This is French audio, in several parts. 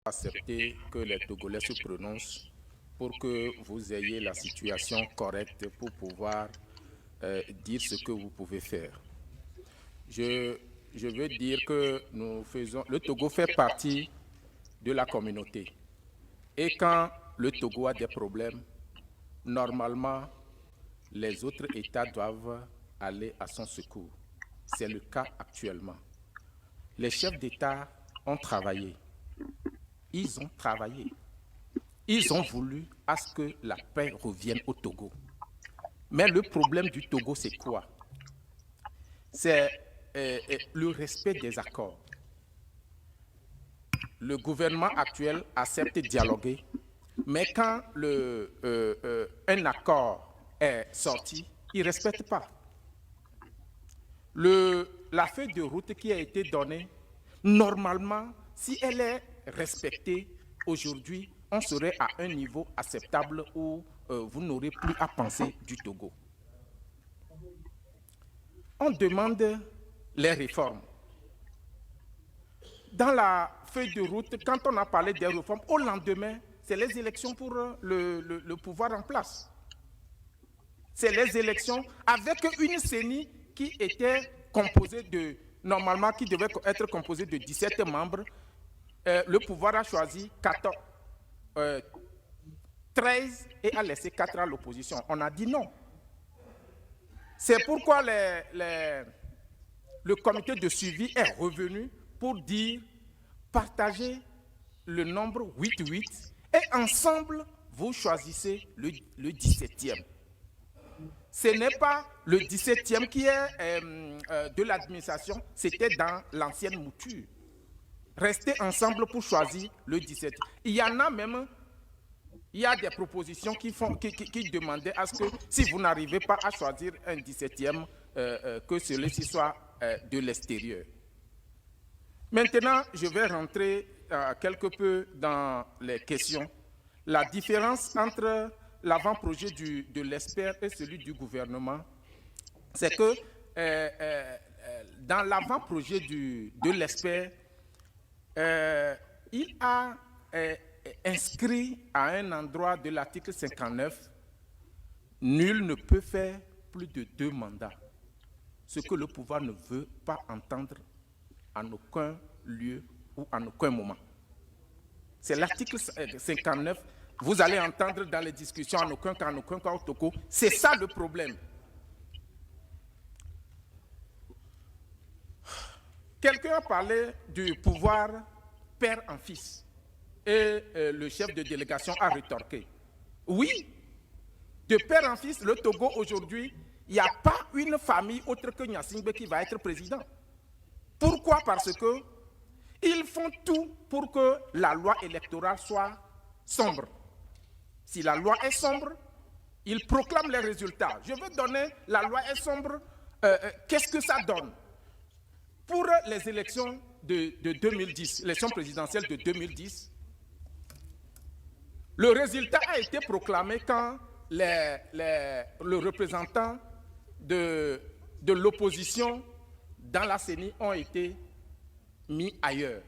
accepter que les Togolais se prononcent pour que vous ayez la situation correcte pour pouvoir dire ce que vous pouvez faire. Je veux dire que le Togo fait partie de la communauté. Et quand le Togo a des problèmes, normalement, les autres États doivent aller à son secours. C'est le cas actuellement. Les chefs d'État ont travaillé. Ils ont travaillé. Ils ont voulu à ce que la paix revienne au Togo. Mais le problème du Togo, c'est quoi? C'est le respect des accords. Le gouvernement actuel accepte de dialoguer, mais quand un accord est sorti, il ne respecte pas. La feuille de route qui a été donnée, normalement, si elle est respectée aujourd'hui, on serait à un niveau acceptable où vous n'aurez plus à penser du Togo. On demande les réformes. Dans la feuille de route, quand on a parlé des réformes, au lendemain, c'est les élections pour le pouvoir en place. C'est les élections avec une CENI qui était composée normalement, qui devait être composée de 17 membres. Le pouvoir a choisi 13 et a laissé 4 à l'opposition. On a dit non. C'est pourquoi le comité de suivi est revenu pour dire partagez le nombre 8-8 et ensemble, vous choisissez le 17e. Ce n'est pas le 17e qui est de l'administration, c'était dans l'ancienne mouture. Restez ensemble pour choisir le 17e. Il y en a même, il y a des propositions qui demandaient à ce que si vous n'arrivez pas à choisir un 17e, que celui-ci soit de l'extérieur. Maintenant, je vais rentrer quelque peu dans les questions. La différence entre l'avant-projet de l'ESPER et celui du gouvernement, c'est que dans l'avant-projet de l'ESPER, il a inscrit à un endroit de l'article 59, nul ne peut faire plus de 2 mandats, ce que le pouvoir ne veut pas entendre en aucun lieu ou en aucun moment. C'est l'article 59. Vous allez entendre dans les discussions en aucun cas au Togo. C'est ça le problème. Quelqu'un a parlé du pouvoir père en fils. Et le chef de délégation a rétorqué. Oui, de père en fils, le Togo aujourd'hui, il n'y a pas une famille autre que Gnassingbé qui va être président. Pourquoi? Parce que ils font tout pour que la loi électorale soit sombre. Si la loi est sombre, ils proclament les résultats. Je veux donner, la loi est sombre, qu'est-ce que ça donne? Pour les élections de 2010, l'élection présidentielle de 2010, le résultat a été proclamé quand le représentant de l'opposition dans la CENI ont été mis ailleurs.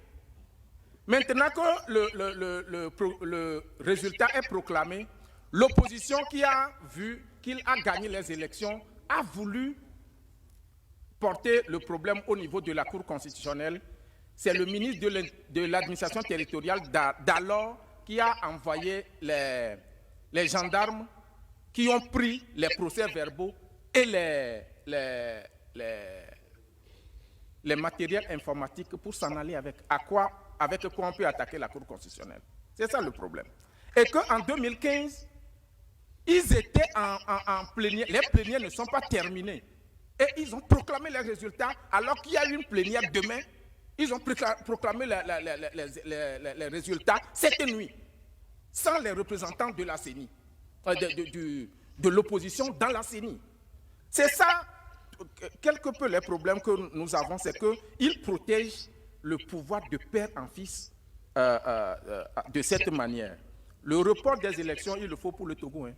Maintenant que le résultat est proclamé, l'opposition qui a vu qu'il a gagné les élections a voulu porter le problème au niveau de la Cour constitutionnelle. C'est le ministre de l'administration territoriale d'alors qui a envoyé les gendarmes qui ont pris les procès-verbaux et les matériels informatiques pour s'en aller avec. Avec quoi on peut attaquer la Cour constitutionnelle. C'est ça le problème. Et qu'en 2015, ils étaient en plénière. Les plénières ne sont pas terminées. Et ils ont proclamé les résultats alors qu'il y a une plénière demain. Ils ont proclamé les résultats cette nuit, sans les représentants de la CENI, de l'opposition dans la CENI. C'est ça, quelque peu les problèmes que nous avons, c'est qu'ils protègent le pouvoir de père en fils de cette manière. Le report des élections, il le faut pour le Togo. Hein.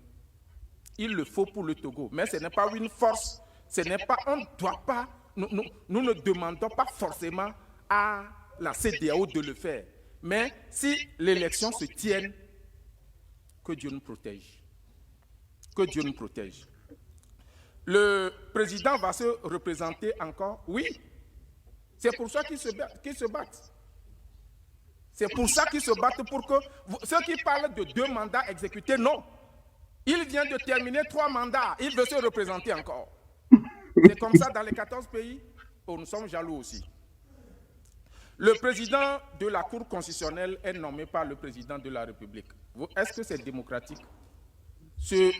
Il le faut pour le Togo. Mais ce n'est pas une force. Ce n'est pas, on ne doit pas, nous ne demandons pas forcément à la CEDEAO de le faire. Mais si l'élection se tienne, que Dieu nous protège. Que Dieu nous protège. Le président va se représenter encore? Oui. C'est pour ça qu'ils se battent. C'est pour ça qu'ils se battent pour que... Ceux qui parlent de 2 mandats exécutés, non. Il vient de terminer 3 mandats. Il veut se représenter encore. C'est comme ça dans les 14 pays. Oh, nous sommes jaloux aussi. Le président de la Cour constitutionnelle est nommé par le président de la République. Est-ce que c'est démocratique? C'est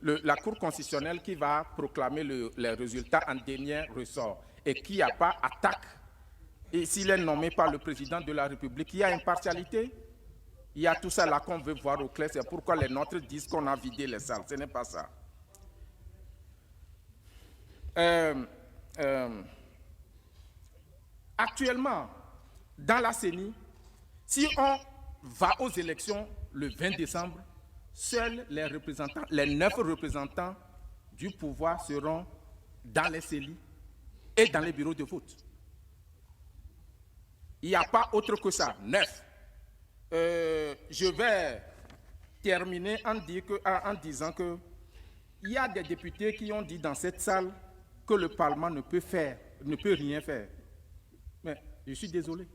la Cour constitutionnelle qui va proclamer les résultats en dernier ressort et qui n'a pas attaque. Et s'il est nommé par le président de la République, il y a impartialité. Il y a tout ça là qu'on veut voir au clair. C'est pourquoi les nôtres disent qu'on a vidé les salles. Ce n'est pas ça. Actuellement, dans la CENI, si on va aux élections le 20 décembre, seuls les 9 représentants du pouvoir seront dans les CELI et dans les bureaux de vote. Il n'y a pas autre que ça, 9. Je vais terminer en disant que il y a des députés qui ont dit dans cette salle que le Parlement ne peut rien faire. Mais je suis désolé.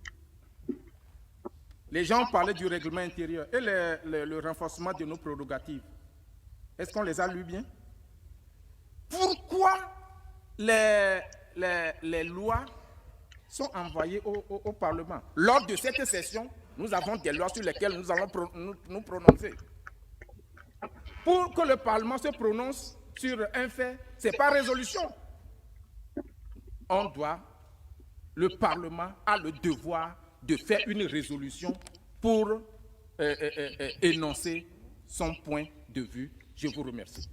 Les gens parlaient du règlement intérieur et le renforcement de nos prérogatives. Est-ce qu'on les a lus bien? Pourquoi les lois sont envoyées au Parlement? Lors de cette session, nous avons des lois sur lesquelles nous allons nous prononcer. Pour que le Parlement se prononce sur un fait, ce n'est pas résolution. Le Parlement a le devoir de faire une résolution pour énoncer son point de vue. Je vous remercie.